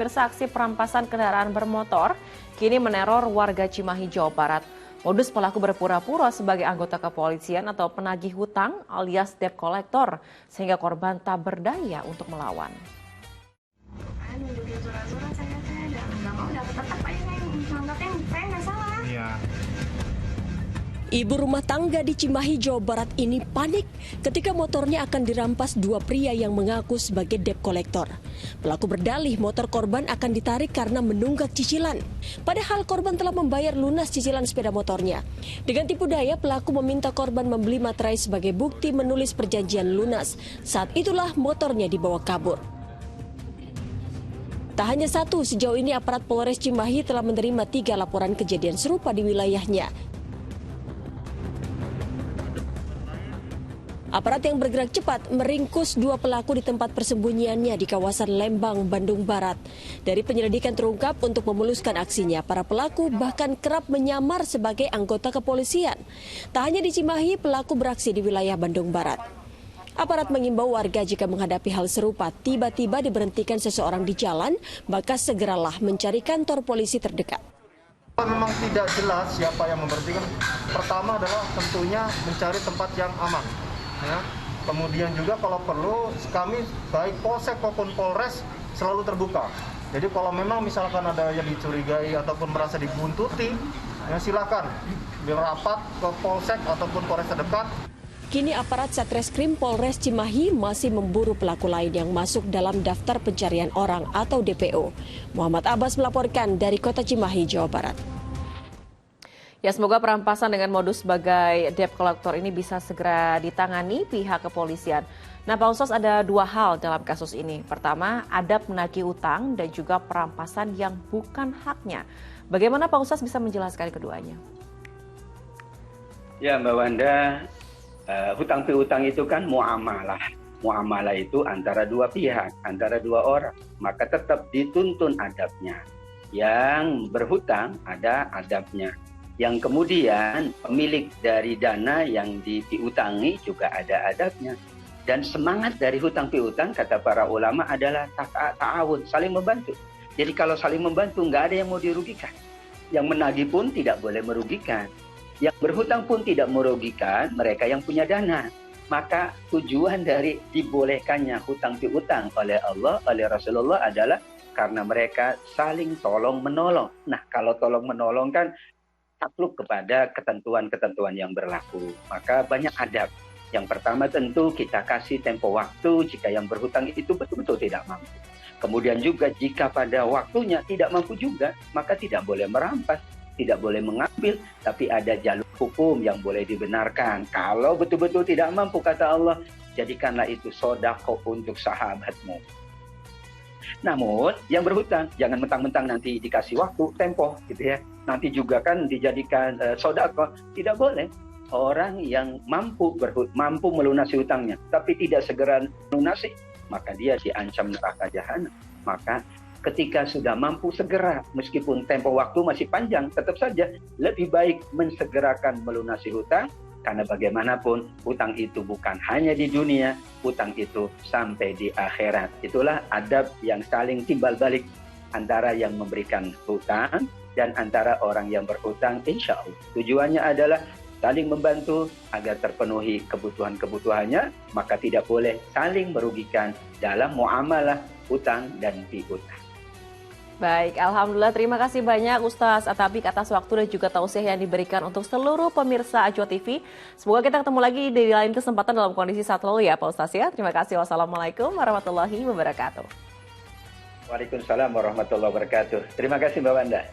Bersaksi perampasan kendaraan bermotor kini meneror warga Cimahi, Jawa Barat. Modus pelaku berpura-pura sebagai anggota kepolisian atau penagih hutang alias debt collector sehingga korban tak berdaya untuk melawan. Ibu rumah tangga di Cimahi, Jawa Barat ini panik ketika motornya akan dirampas dua pria yang mengaku sebagai debt collector. Pelaku berdalih motor korban akan ditarik karena menunggak cicilan. Padahal korban telah membayar lunas cicilan sepeda motornya. Dengan tipu daya, pelaku meminta korban membeli materai sebagai bukti menulis perjanjian lunas. Saat itulah motornya dibawa kabur. Tak hanya satu, sejauh ini aparat Polres Cimahi telah menerima 3 laporan kejadian serupa di wilayahnya. Aparat yang bergerak cepat meringkus 2 pelaku di tempat persembunyiannya di kawasan Lembang, Bandung Barat. Dari penyelidikan terungkap untuk memuluskan aksinya, para pelaku bahkan kerap menyamar sebagai anggota kepolisian. Tak hanya di Cimahi, pelaku beraksi di wilayah Bandung Barat. Aparat mengimbau warga jika menghadapi hal serupa, tiba-tiba diberhentikan seseorang di jalan, maka segeralah mencari kantor polisi terdekat. Memang tidak jelas siapa yang memberhentikan. Pertama adalah tentunya mencari tempat yang aman. Ya. Kemudian juga kalau perlu kami baik polsek maupun polres selalu terbuka. Jadi kalau memang misalkan ada yang dicurigai ataupun merasa dibuntuti, ya silakan dirapat ke polsek ataupun polres terdekat. Kini aparat Satreskrim Polres Cimahi masih memburu pelaku lain yang masuk dalam daftar pencarian orang atau DPO. Muhammad Abbas melaporkan dari Kota Cimahi, Jawa Barat. Ya, semoga perampasan dengan modus sebagai debt collector ini bisa segera ditangani pihak kepolisian. Nah, Pak Ustaz, ada 2 hal dalam kasus ini. Pertama, adab menagih utang dan juga perampasan yang bukan haknya. Bagaimana Pak Ustaz bisa menjelaskan keduanya? Ya, Mbak Wanda, hutang piutang itu kan muamalah. Muamalah itu antara 2 pihak, antara 2 orang. Maka tetap dituntun adabnya. Yang berhutang ada adabnya. Yang kemudian pemilik dari dana yang diutangi juga ada adabnya. Dan semangat dari hutang piutang kata para ulama adalah ta'awun, saling membantu. Jadi kalau saling membantu nggak ada yang mau dirugikan. Yang menagih pun tidak boleh merugikan. Yang berhutang pun tidak merugikan mereka yang punya dana. Maka tujuan dari dibolehkannya hutang piutang oleh Allah, oleh Rasulullah adalah karena mereka saling tolong menolong. Nah, kalau tolong menolong kan takluk kepada ketentuan-ketentuan yang berlaku. Maka banyak adab. Yang pertama tentu kita kasih tempo waktu jika yang berhutang itu betul-betul tidak mampu. Kemudian juga jika pada waktunya tidak mampu juga, maka tidak boleh merampas, tidak boleh mengambil, tapi ada jalur hukum yang boleh dibenarkan. Kalau betul-betul tidak mampu, kata Allah, jadikanlah itu sodaqah untuk sahabatmu. Namun yang berhutang jangan mentang-mentang nanti dikasih waktu, tempo gitu ya. Nanti juga kan dijadikan sodaqah, tidak boleh. Orang yang mampu melunasi hutangnya tapi tidak segera melunasi, maka dia diancam neraka jahanam. Maka ketika sudah mampu segera, meskipun tempo waktu masih panjang, tetap saja lebih baik mensegerakan melunasi hutang. Karena bagaimanapun hutang itu bukan hanya di dunia, hutang itu sampai di akhirat. Itulah adab yang saling timbal balik antara yang memberikan hutang dan antara orang yang berhutang, insya Allah. Tujuannya adalah saling membantu agar terpenuhi kebutuhan-kebutuhannya, maka tidak boleh saling merugikan dalam muamalah hutang dan piutang. Baik, Alhamdulillah, terima kasih banyak Ustaz Atabik atas waktu dan juga tausiah yang diberikan untuk seluruh pemirsa Ajwa TV. Semoga kita ketemu lagi di lain kesempatan dalam kondisi sehat selalu ya Pak Ustaz ya. Terima kasih. Wassalamualaikum warahmatullahi wabarakatuh. Waalaikumsalam warahmatullahi wabarakatuh. Terima kasih Mbak Wanda.